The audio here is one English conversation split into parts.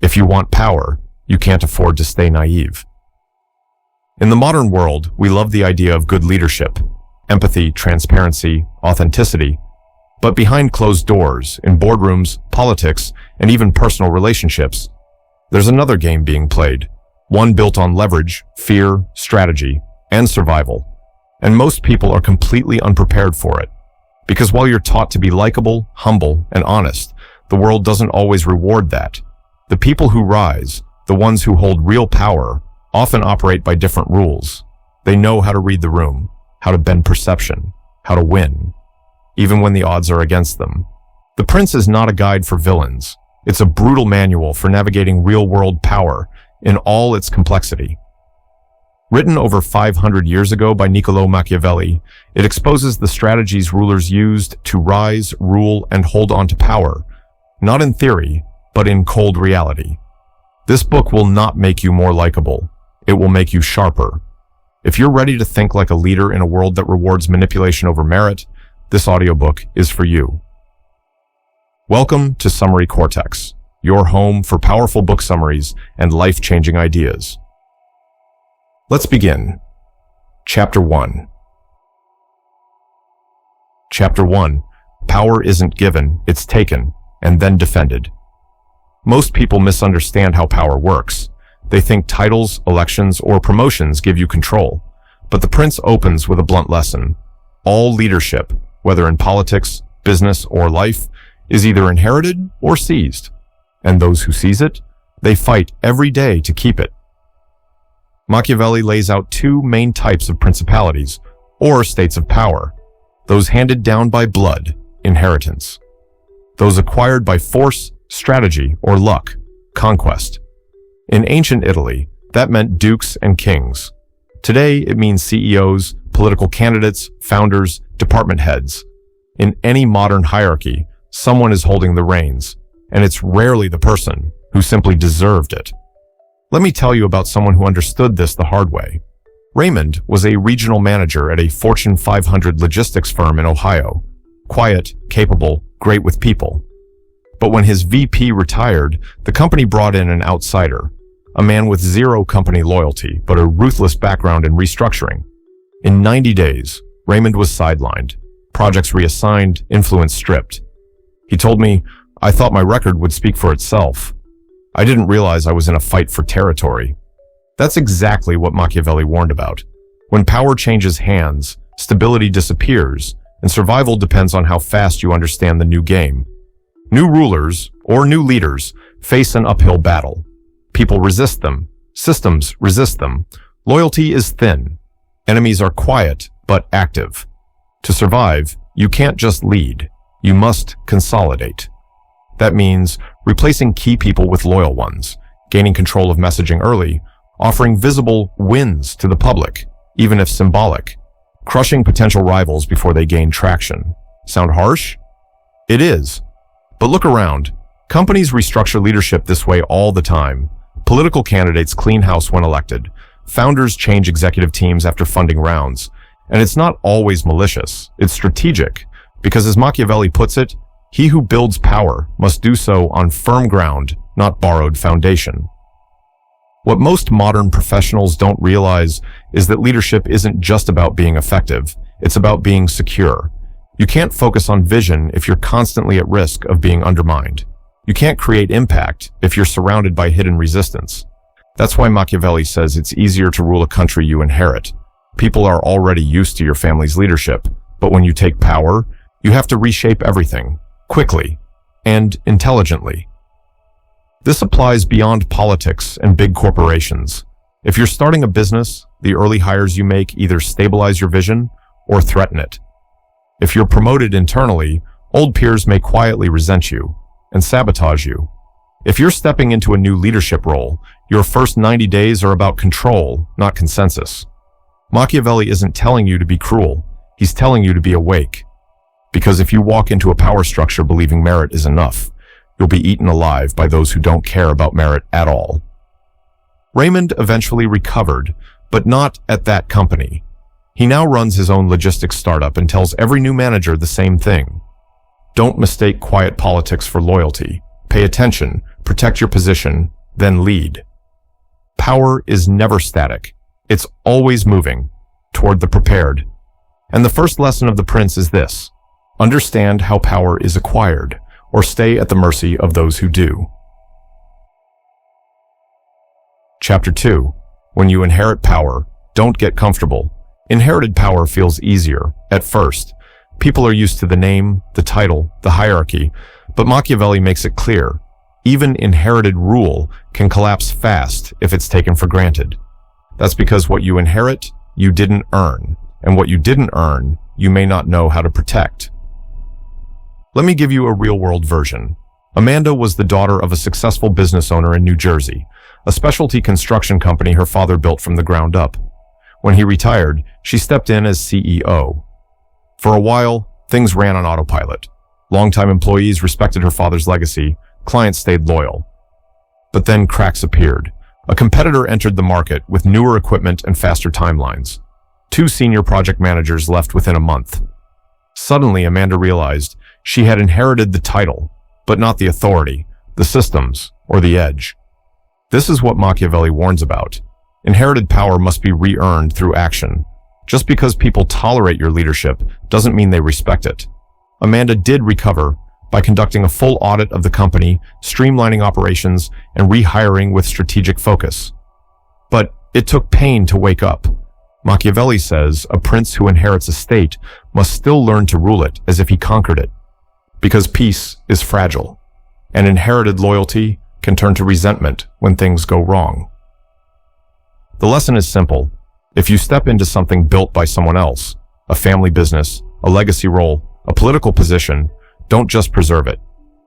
If you want power, you can't afford to stay naive. In the modern world, we love the idea of good leadership, empathy, transparency, authenticity. But behind closed doors, in boardrooms, politics, and even personal relationships, there's another game being played, one built on leverage, fear, strategy, and survival. And most people are completely unprepared for it. Because while you're taught to be likable, humble, and honest, the world doesn't always reward that. The people who rise, the ones who hold real power, often operate by different rules. They know how to read the room, how to bend perception, how to win, even when the odds are against them. The Prince is not a guide for villains. It's a brutal manual for navigating real-world power in all its complexity. Written over 500 years ago by Niccolò Machiavelli, it exposes the strategies rulers used to rise, rule, and hold on to power, not in theory, but in cold reality. This book will not make you more likable. It will make you sharper. If you're ready to think like a leader in a world that rewards manipulation over merit, this audiobook is for you. Welcome to Summary Cortex, your home for powerful book summaries and life-changing ideas. Let's begin. Chapter 1. Chapter 1. Power isn't given, it's taken, and then defended. Most people misunderstand how power works. They think titles, elections, or promotions give you control. But the Prince opens with a blunt lesson. All leadership, whether in politics, business, or life, is either inherited or seized. And those who seize it, they fight every day to keep it. Machiavelli lays out two main types of principalities, or states of power. Those handed down by blood, inheritance. Those acquired by force, strategy, or luck, conquest. In ancient Italy, that meant dukes and kings. Today, it means CEOs, political candidates, founders, department heads. In any modern hierarchy, someone is holding the reins, and it's rarely the person who simply deserved it. Let me tell you about someone who understood this the hard way. Raymond was a regional manager at a Fortune 500 logistics firm in Ohio. Quiet, capable, great with people. But when his VP retired, the company brought in an outsider, a man with zero company loyalty, but a ruthless background in restructuring. In 90 days, Raymond was sidelined, projects reassigned, influence stripped. He told me, "I thought my record would speak for itself. I didn't realize I was in a fight for territory." That's exactly what Machiavelli warned about. When power changes hands, stability disappears, and survival depends on how fast you understand the new game. New rulers, or new leaders, face an uphill battle. People resist them. Systems resist them. Loyalty is thin. Enemies are quiet, but active. To survive, you can't just lead. You must consolidate. That means replacing key people with loyal ones, gaining control of messaging early, offering visible wins to the public, even if symbolic, crushing potential rivals before they gain traction. Sound harsh? It is. But look around. Companies restructure leadership this way all the time. Political candidates clean house when elected. Founders change executive teams after funding rounds. And it's not always malicious. It's strategic. Because as Machiavelli puts it, he who builds power must do so on firm ground, not borrowed foundation. What most modern professionals don't realize is that leadership isn't just about being effective. It's about being secure. You can't focus on vision if you're constantly at risk of being undermined. You can't create impact if you're surrounded by hidden resistance. That's why Machiavelli says it's easier to rule a country you inherit. People are already used to your family's leadership, but when you take power, you have to reshape everything, quickly, and intelligently. This applies beyond politics and big corporations. If you're starting a business, the early hires you make either stabilize your vision or threaten it. If you're promoted internally, old peers may quietly resent you and sabotage you. If you're stepping into a new leadership role, your first 90 days are about control, not consensus. Machiavelli isn't telling you to be cruel. He's telling you to be awake. Because if you walk into a power structure believing merit is enough, you'll be eaten alive by those who don't care about merit at all. Raymond eventually recovered, but not at that company. He now runs his own logistics startup and tells every new manager the same thing. Don't mistake quiet politics for loyalty. Pay attention, protect your position, then lead. Power is never static. It's always moving toward the prepared. And the first lesson of the prince is this: understand how power is acquired, or stay at the mercy of those who do. Chapter 2. When you inherit power, don't get comfortable. Inherited power feels easier at first. People are used to the name, the title, the hierarchy, but Machiavelli makes it clear: even inherited rule can collapse fast if it's taken for granted. That's because what you inherit, you didn't earn, and what you didn't earn, you may not know how to protect. Let me give you a real-world version. Amanda was the daughter of a successful business owner in New Jersey, a specialty construction company her father built from the ground up. When he retired, she stepped in as CEO. For a while, things ran on autopilot. Longtime employees respected her father's legacy, clients stayed loyal. But then cracks appeared. A competitor entered the market with newer equipment and faster timelines. 2 senior project managers left within a month. Suddenly, Amanda realized she had inherited the title, but not the authority, the systems, or the edge. This is what Machiavelli warns about. Inherited power must be re-earned through action. Just because people tolerate your leadership doesn't mean they respect it. Amanda did recover by conducting a full audit of the company, streamlining operations, and rehiring with strategic focus. But it took pain to wake up. Machiavelli says a prince who inherits a state must still learn to rule it as if he conquered it. Because peace is fragile, and inherited loyalty can turn to resentment when things go wrong. The lesson is simple. If you step into something built by someone else, a family business, a legacy role, a political position, don't just preserve it.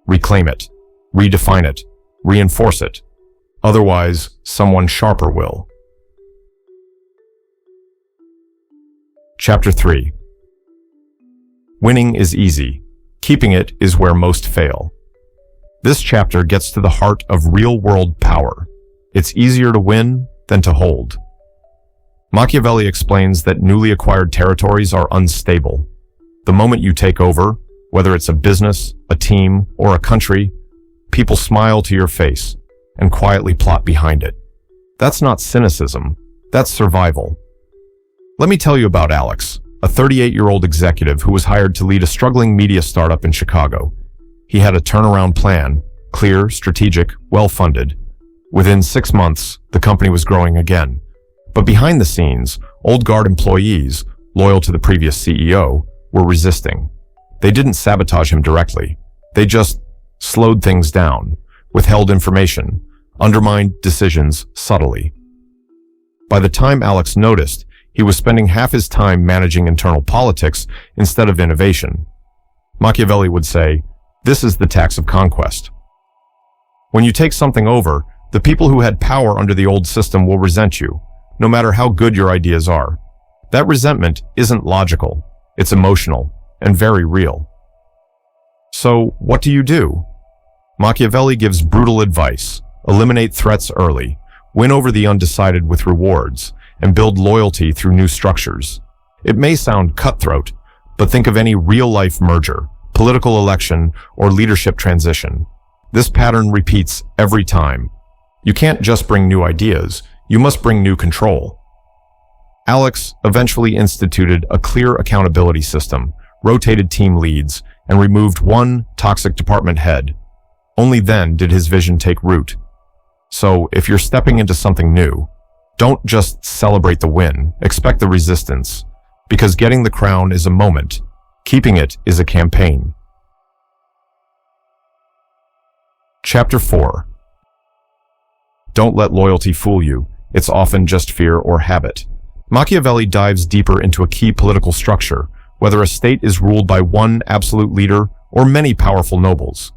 Reclaim it, redefine it, reinforce it. Otherwise, someone sharper will. Chapter 3. Winning is easy. Keeping it is where most fail. This chapter gets to the heart of real-world power. It's easier to win than to hold. Machiavelli explains that newly acquired territories are unstable. The moment you take over, whether it's a business, a team, or a country, people smile to your face and quietly plot behind it. That's not cynicism, that's survival. Let me tell you about Alex, a 38-year-old executive who was hired to lead a struggling media startup in Chicago. He had a turnaround plan, clear, strategic, well-funded. Within 6 months, the company was growing again. But behind the scenes, old guard employees, loyal to the previous CEO, were resisting. They didn't sabotage him directly. They just slowed things down, withheld information, undermined decisions subtly. By the time Alex noticed, he was spending half his time managing internal politics instead of innovation. Machiavelli would say, "This is the tax of conquest." When you take something over, the people who had power under the old system will resent you, no matter how good your ideas are. That resentment isn't logical, it's emotional, and very real. So, what do? Machiavelli gives brutal advice: eliminate threats early, win over the undecided with rewards, and build loyalty through new structures. It may sound cutthroat, but think of any real-life merger, political election, or leadership transition. This pattern repeats every time. You can't just bring new ideas, you must bring new control. Alex eventually instituted a clear accountability system, rotated team leads, and removed one toxic department head. Only then did his vision take root. So, if you're stepping into something new, don't just celebrate the win, expect the resistance, because getting the crown is a moment, keeping it is a campaign. Chapter 4. Don't let loyalty fool you. It's often just fear or habit. Machiavelli dives deeper into a key political structure, whether a state is ruled by one absolute leader or many powerful nobles.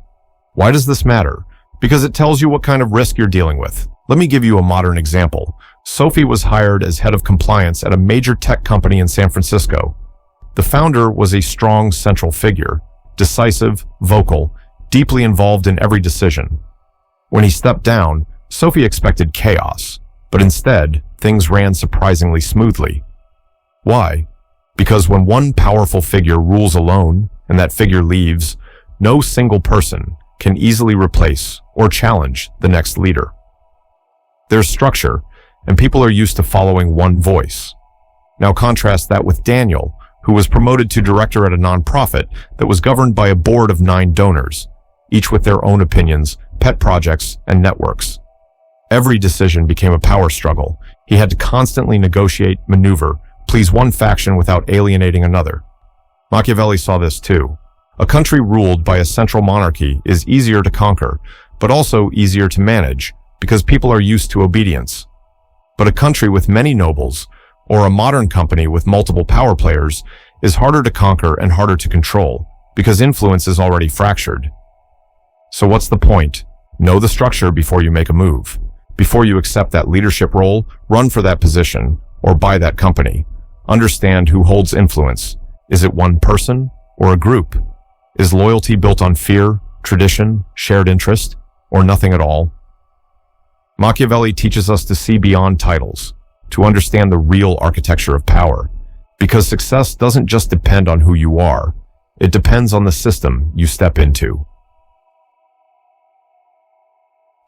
Why does this matter? Because it tells you what kind of risk you're dealing with. Let me give you a modern example. Sophie was hired as head of compliance at a major tech company in San Francisco. The founder was a strong central figure, decisive, vocal, deeply involved in every decision. When he stepped down, Sophie expected chaos, but instead, things ran surprisingly smoothly. Why? Because when one powerful figure rules alone, and that figure leaves, no single person can easily replace or challenge the next leader. There's structure, and people are used to following one voice. Now contrast that with Daniel, who was promoted to director at a nonprofit that was governed by a board of 9 donors, each with their own opinions, pet projects, and networks. Every decision became a power struggle. He had to constantly negotiate, maneuver, please one faction without alienating another. Machiavelli saw this too. A country ruled by a central monarchy is easier to conquer, but also easier to manage, because people are used to obedience. But a country with many nobles, or a modern company with multiple power players, is harder to conquer and harder to control, because influence is already fractured. So what's the point? Know the structure before you make a move. Before you accept that leadership role, run for that position, or buy that company. Understand who holds influence. Is it one person or a group? Is loyalty built on fear, tradition, shared interest, or nothing at all? Machiavelli teaches us to see beyond titles, to understand the real architecture of power, because success doesn't just depend on who you are, it depends on the system you step into.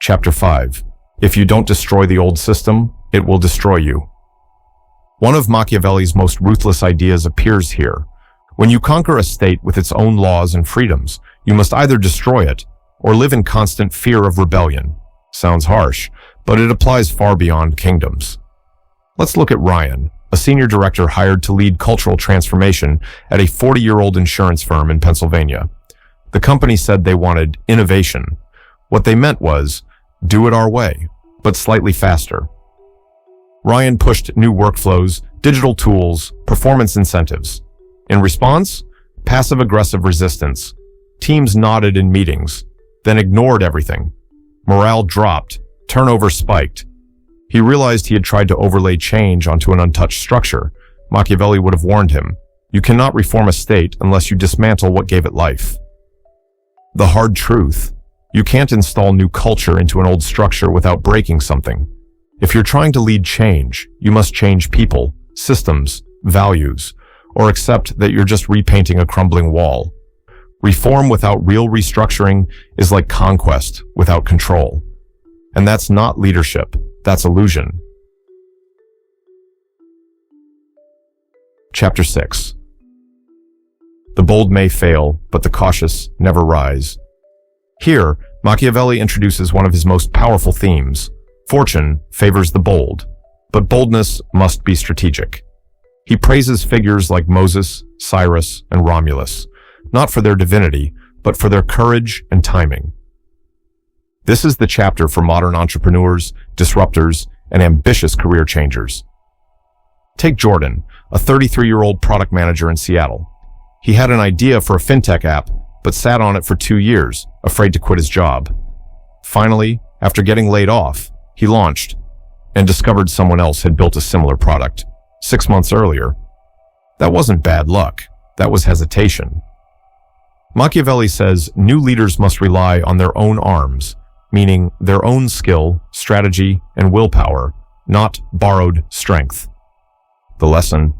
Chapter 5. If you don't destroy the old system, it will destroy you. One of Machiavelli's most ruthless ideas appears here. When you conquer a state with its own laws and freedoms, you must either destroy it or live in constant fear of rebellion. Sounds harsh, but it applies far beyond kingdoms. Let's look at Ryan, a senior director hired to lead cultural transformation at a 40-year-old insurance firm in Pennsylvania. The company said they wanted innovation. What they meant was, do it our way, but slightly faster. Ryan pushed new workflows, digital tools, performance incentives. In response, passive-aggressive resistance. Teams nodded in meetings, then ignored everything. Morale dropped, turnover spiked. He realized he had tried to overlay change onto an untouched structure. Machiavelli would have warned him, you cannot reform a state unless you dismantle what gave it life. The hard truth, you can't install new culture into an old structure without breaking something. If you're trying to lead change, you must change people, systems, values, or accept that you're just repainting a crumbling wall. Reform without real restructuring is like conquest without control. And that's not leadership, that's illusion. Chapter 6. The bold may fail, but the cautious never rise. Here, Machiavelli introduces one of his most powerful themes. Fortune favors the bold, but boldness must be strategic. He praises figures like Moses, Cyrus, and Romulus, not for their divinity, but for their courage and timing. This is the chapter for modern entrepreneurs, disruptors, and ambitious career changers. Take Jordan, a 33-year-old product manager in Seattle. He had an idea for a fintech app, but sat on it for 2 years, afraid to quit his job. Finally, after getting laid off, he launched and discovered someone else had built a similar product 6 months earlier. That wasn't bad luck, that was hesitation. Machiavelli says new leaders must rely on their own arms, meaning their own skill, strategy, and willpower, not borrowed strength. The lesson: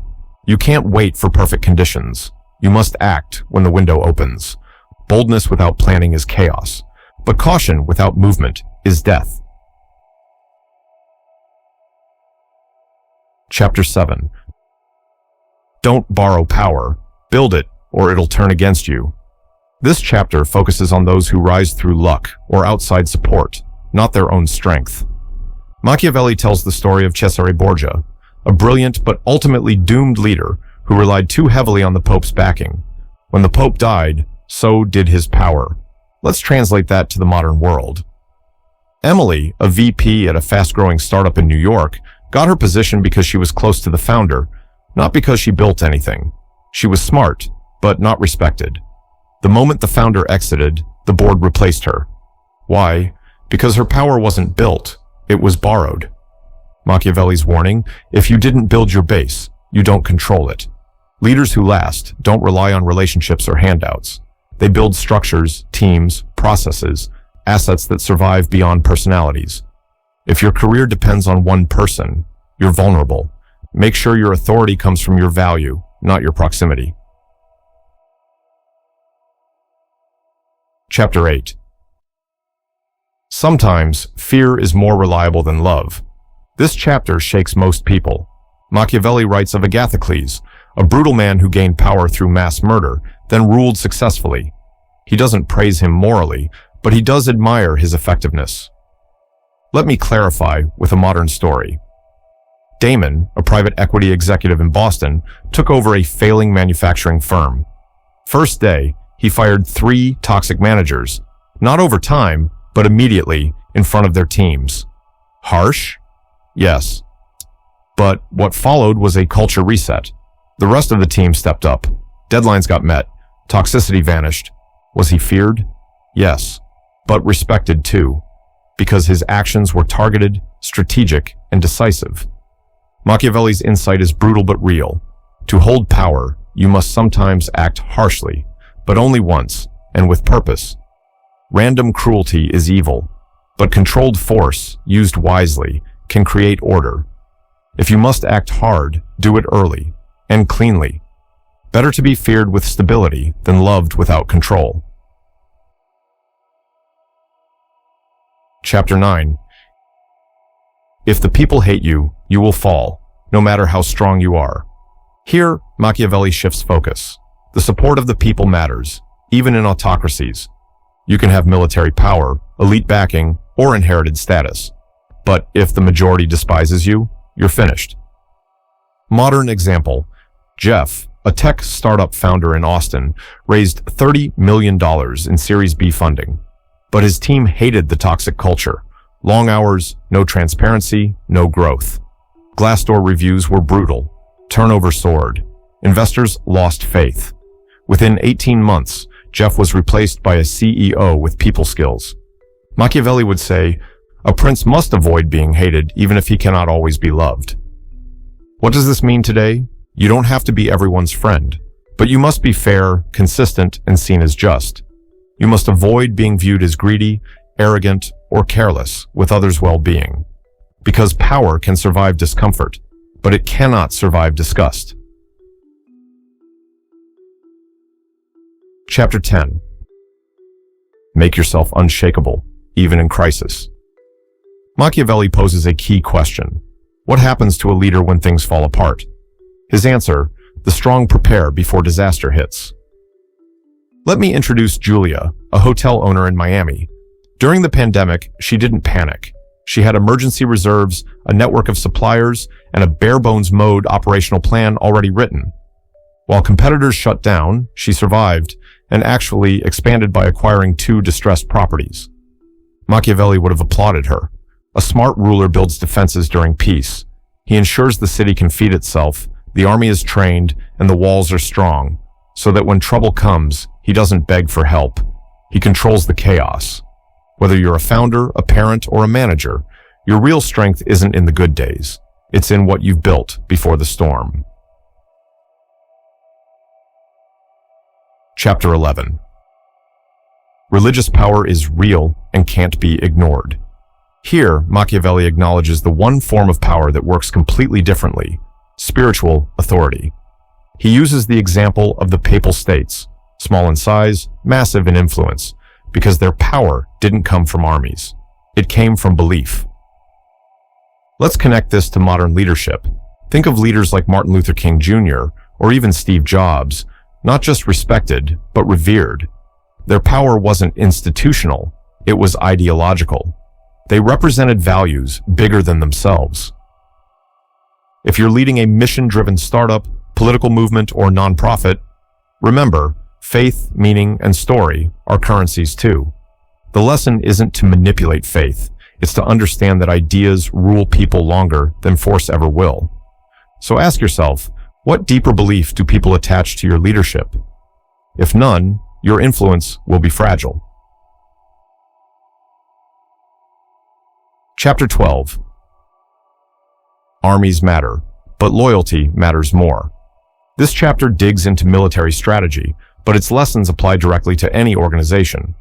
you can't wait for perfect conditions. You must act when the window opens. Boldness without planning is chaos, but caution without movement is death. Chapter 7. Don't borrow power, build it, or it'll turn against you. This chapter focuses on those who rise through luck or outside support, not their own strength. Machiavelli tells the story of Cesare Borgia, a brilliant but ultimately doomed leader who relied too heavily on the Pope's backing. When the Pope died, so did his power. Let's translate that to the modern world. Emily, a VP at a fast-growing startup in New York, got her position because she was close to the founder, not because she built anything. She was smart, but not respected. The moment the founder exited, the board replaced her. Why? Because her power wasn't built, it was borrowed. Machiavelli's warning: if you didn't build your base, you don't control it. Leaders who last don't rely on relationships or handouts. They build structures, teams, processes, assets that survive beyond personalities. If your career depends on one person, you're vulnerable. Make sure your authority comes from your value, not your proximity. Chapter 8. Sometimes, fear is more reliable than love. This chapter shakes most people. Machiavelli writes of Agathocles, a brutal man who gained power through mass murder, then ruled successfully. He doesn't praise him morally, but he does admire his effectiveness. Let me clarify with a modern story. Damon, a private equity executive in Boston, took over a failing manufacturing firm. First day, he fired 3 toxic managers, not over time, but immediately in front of their teams. Harsh? Yes. But what followed was a culture reset. The rest of the team stepped up. Deadlines got met. Toxicity vanished. Was he feared? Yes. But respected too, because his actions were targeted, strategic, and decisive. Machiavelli's insight is brutal but real. To hold power, you must sometimes act harshly, but only once, and with purpose. Random cruelty is evil, but controlled force, used wisely, can create order. If you must act hard, do it early, and cleanly. Better to be feared with stability than loved without control. Chapter 9. If the people hate you, you will fall, no matter how strong you are. Here, Machiavelli shifts focus. The support of the people matters, even in autocracies. You can have military power, elite backing, or inherited status. But if the majority despises you, you're finished. Modern example. Jeff, a tech startup founder in Austin, raised $30 million in Series B funding. But his team hated the toxic culture. Long hours, no transparency, no growth. Glassdoor reviews were brutal. Turnover soared. Investors lost faith. Within 18 months, Jeff was replaced by a CEO with people skills. Machiavelli would say, "A prince must avoid being hated even if he cannot always be loved." What does this mean today? You don't have to be everyone's friend, but you must be fair, consistent, and seen as just. You must avoid being viewed as greedy, arrogant, or careless with others' well-being. Because power can survive discomfort, but it cannot survive disgust. Chapter 10. Make yourself unshakable, even in crisis. Machiavelli poses a key question. What happens to a leader when things fall apart? His answer, the strong prepare before disaster hits. Let me introduce Julia, a hotel owner in Miami. During the pandemic, she didn't panic. She had emergency reserves, a network of suppliers, and a bare-bones mode operational plan already written. While competitors shut down, she survived, and actually expanded by acquiring 2 distressed properties. Machiavelli would have applauded her. A smart ruler builds defenses during peace. He ensures the city can feed itself, the army is trained, and the walls are strong, so that when trouble comes, he doesn't beg for help. He controls the chaos. Whether you're a founder, a parent, or a manager, your real strength isn't in the good days. It's in what you've built before the storm. Chapter 11. Religious power is real and can't be ignored. Here, Machiavelli acknowledges the one form of power that works completely differently: spiritual authority. He uses the example of the papal states, small in size, massive in influence, because their power didn't come from armies. It came from belief. Let's connect this to modern leadership. Think of leaders like Martin Luther King Jr. or even Steve Jobs, not just respected, but revered. Their power wasn't institutional, it was ideological. They represented values bigger than themselves. If you're leading a mission-driven startup, political movement, or nonprofit, remember, faith, meaning, and story are currencies too. The lesson isn't to manipulate faith, it's to understand that ideas rule people longer than force ever will. So ask yourself, what deeper belief do people attach to your leadership? If none, your influence will be fragile. Chapter 12. Armies matter, but loyalty matters more. This chapter digs into military strategy, but its lessons apply directly to any organization.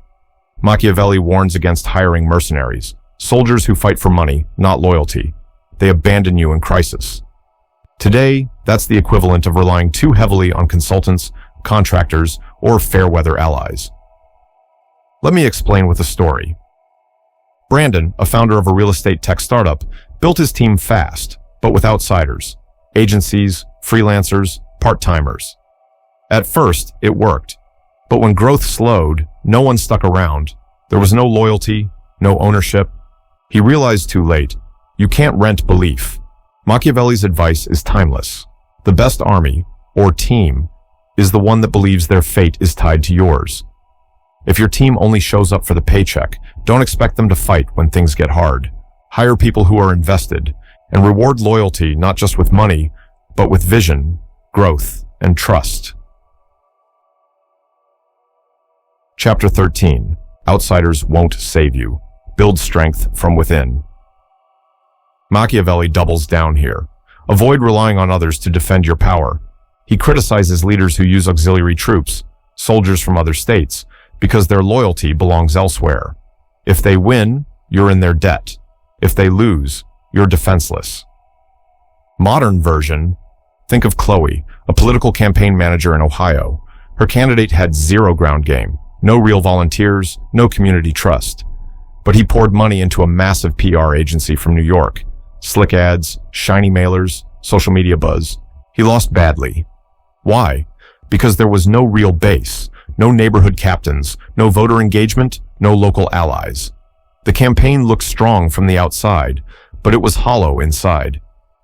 Machiavelli warns against hiring mercenaries, soldiers who fight for money, not loyalty. They abandon you in crisis. Today, that's the equivalent of relying too heavily on consultants, contractors, or fair-weather allies. Let me explain with a story. Brandon, a founder of a real estate tech startup, built his team fast, but with outsiders, agencies, freelancers, part-timers. At first, it worked. But when growth slowed, no one stuck around. There was no loyalty, no ownership. He realized too late, you can't rent belief. Machiavelli's advice is timeless. The best army, or team, is the one that believes their fate is tied to yours. If your team only shows up for the paycheck, don't expect them to fight when things get hard. Hire people who are invested, and reward loyalty not just with money, but with vision, growth, and trust. Chapter 13. Outsiders won't save you. Build strength from within. Machiavelli doubles down here. Avoid relying on others to defend your power. He criticizes leaders who use auxiliary troops, soldiers from other states, because their loyalty belongs elsewhere. If they win, you're in their debt. If they lose, you're defenseless. Modern version. Think of Chloe, a political campaign manager in Ohio. Her candidate had zero ground game. No real volunteers, no community trust. But he poured money into a massive PR agency from New York. Slick ads, shiny mailers, social media buzz. He lost badly. Why? Because there was no real base, no neighborhood captains, no voter engagement, no local allies. The campaign looked strong from the outside, but it was hollow inside.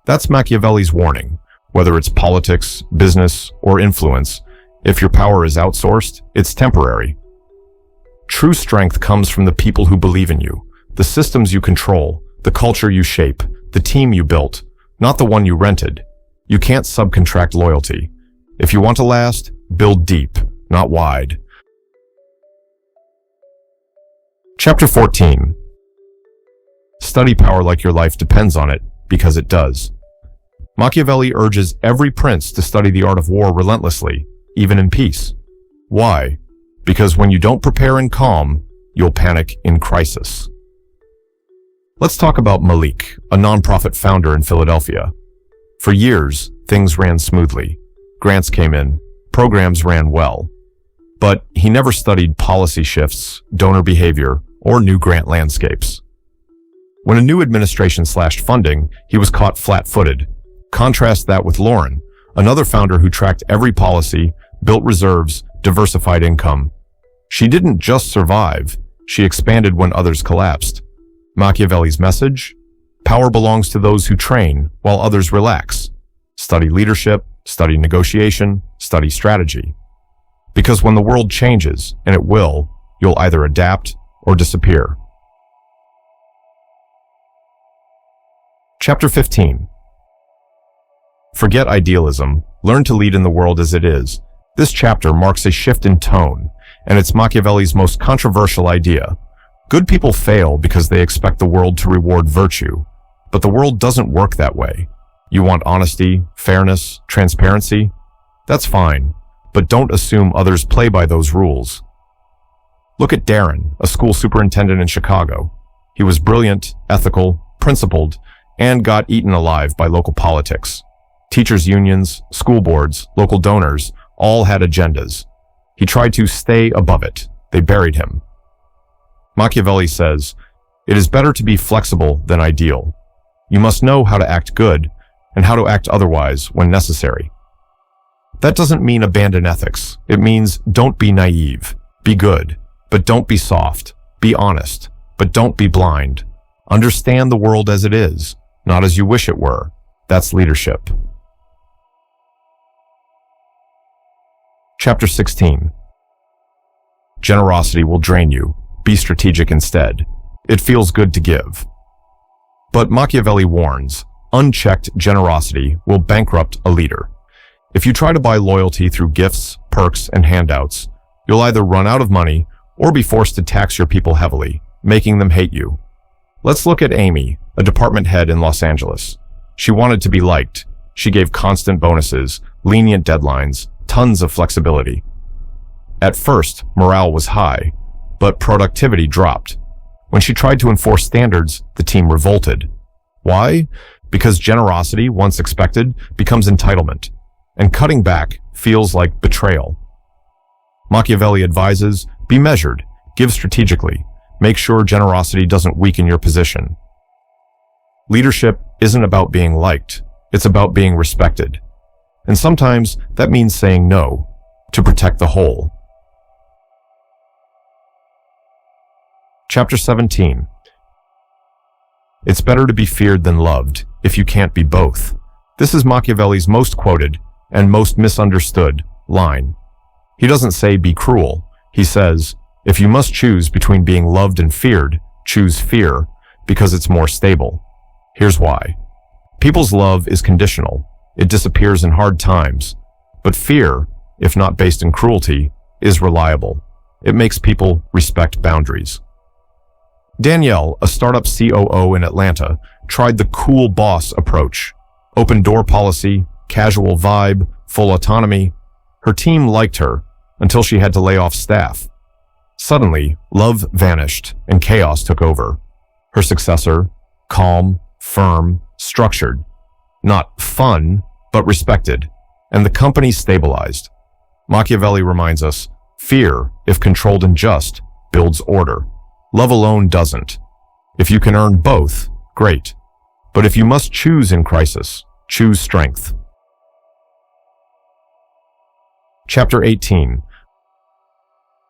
That's Machiavelli's warning. Whether it's politics, business, or influence, if your power is outsourced, it's temporary. True strength comes from the people who believe in you, the systems you control, the culture you shape, the team you built, not the one you rented. You can't subcontract loyalty. If you want to last, build deep, not wide. Chapter 14. Study power like your life depends on it, because it does. Machiavelli urges every prince to study the art of war relentlessly, even in peace. Why? Because when you don't prepare in calm, you'll panic in crisis. Let's talk about Malik, a nonprofit founder in Philadelphia. For years, things ran smoothly. Grants came in, programs ran well. But he never studied policy shifts, donor behavior, or new grant landscapes. When a new administration slashed funding, he was caught flat-footed. Contrast that with Lauren, another founder who tracked every policy, built reserves, diversified income. She didn't just survive, she expanded when others collapsed. Machiavelli's message? Power belongs to those who train, while others relax. Study leadership, study negotiation, study strategy. Because when the world changes, and it will, you'll either adapt or disappear. Chapter 15. Forget idealism, learn to lead in the world as it is. This chapter marks a shift in tone, and it's Machiavelli's most controversial idea. Good people fail because they expect the world to reward virtue, but the world doesn't work that way. You want honesty, fairness, transparency? That's fine, but don't assume others play by those rules. Look at Darren, a school superintendent in Chicago. He was brilliant, ethical, principled, and got eaten alive by local politics. Teachers' unions, school boards, local donors, all had agendas. He tried to stay above it. They buried him. Machiavelli says, "It is better to be flexible than ideal. You must know how to act good and how to act otherwise when necessary." That doesn't mean abandon ethics. It means don't be naive. Be good, but don't be soft. Be honest, but don't be blind. Understand the world as it is, not as you wish it were. That's leadership. Chapter 16. Generosity will drain you. Be strategic instead. It feels good to give. But Machiavelli warns, unchecked generosity will bankrupt a leader. If you try to buy loyalty through gifts, perks, and handouts, you'll either run out of money or be forced to tax your people heavily, making them hate you. Let's look at Amy, a department head in Los Angeles. She wanted to be liked. She gave constant bonuses, lenient deadlines, tons of flexibility. At first, morale was high, but productivity dropped. When she tried to enforce standards, the team revolted. Why? Because generosity, once expected, becomes entitlement, and cutting back feels like betrayal. Machiavelli advises, be measured, give strategically, Make sure generosity doesn't weaken your position. Leadership isn't about being liked. It's about being respected. And sometimes that means saying no to protect the whole. Chapter 17. It's better to be feared than loved if you can't be both. This is Machiavelli's most quoted and most misunderstood line. He doesn't say be cruel. He says, if you must choose between being loved and feared, choose fear because it's more stable. Here's why. People's love is conditional. It disappears in hard times. But fear, if not based in cruelty, is reliable. It makes people respect boundaries. Danielle, a startup COO in Atlanta, tried the cool boss approach. Open door policy, casual vibe, full autonomy. Her team liked her until she had to lay off staff. Suddenly, love vanished and chaos took over. Her successor, calm, firm, structured. Not fun, but respected. And the company stabilized. Machiavelli reminds us, fear, if controlled and just, builds order. Love alone doesn't. If you can earn both, great. But if you must choose in crisis, choose strength. Chapter 18.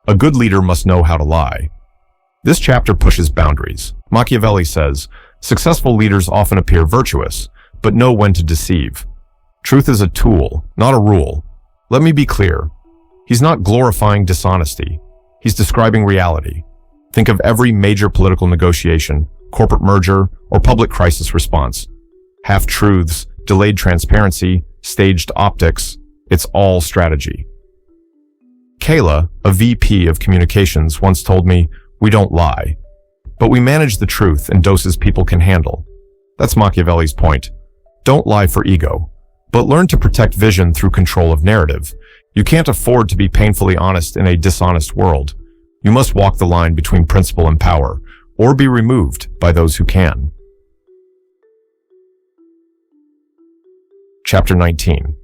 A good leader must know how to lie. This chapter pushes boundaries. Machiavelli says, successful leaders often appear virtuous, but know when to deceive. Truth is a tool, not a rule. Let me be clear. He's not glorifying dishonesty. He's describing reality. Think of every major political negotiation, corporate merger, or public crisis response. Half-truths, delayed transparency, staged optics. It's all strategy. Kayla, a VP of communications, once told me, we don't lie, but we manage the truth in doses people can handle. That's Machiavelli's point. Don't lie for ego, but learn to protect vision through control of narrative. You can't afford to be painfully honest in a dishonest world. You must walk the line between principle and power, or be removed by those who can. Chapter 19.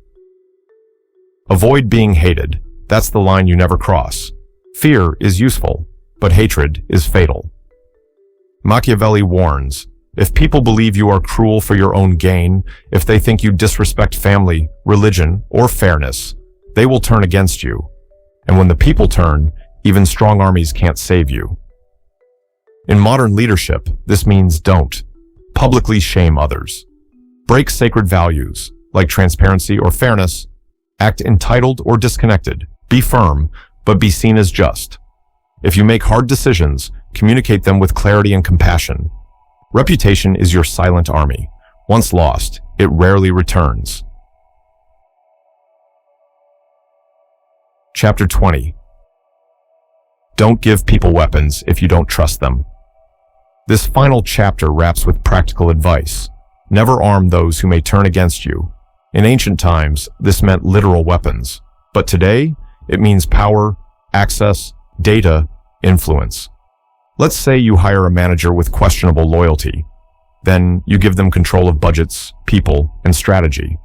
Avoid being hated. That's the line you never cross. Fear is useful, but hatred is fatal. Machiavelli warns, if people believe you are cruel for your own gain, if they think you disrespect family, religion, or fairness, they will turn against you. And when the people turn, even strong armies can't save you. In modern leadership, this means don't publicly shame others. Break sacred values, like transparency or fairness. Act entitled or disconnected. Be firm, but be seen as just. If you make hard decisions, communicate them with clarity and compassion. Reputation is your silent army. Once lost, it rarely returns. Chapter 20. Don't give people weapons if you don't trust them. This final chapter wraps with practical advice. Never arm those who may turn against you. In ancient times, this meant literal weapons. But today, it means power, access, data, influence. Let's say you hire a manager with questionable loyalty. Then you give them control of budgets, people, and strategy.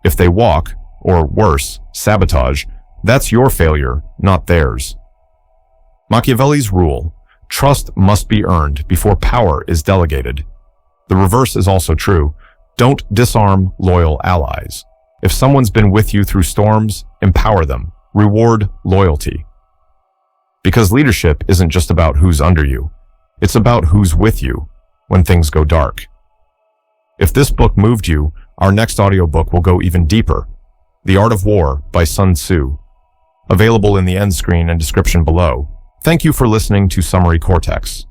If they walk, or worse, sabotage, that's your failure, not theirs. Machiavelli's rule, trust must be earned before power is delegated. The reverse is also true. Don't disarm loyal allies. If someone's been with you through storms, empower them. Reward loyalty. Because leadership isn't just about who's under you. It's about who's with you when things go dark. If this book moved you, our next audiobook will go even deeper. The Art of War by Sun Tzu. Available in the end screen and description below. Thank you for listening to Summary Cortex.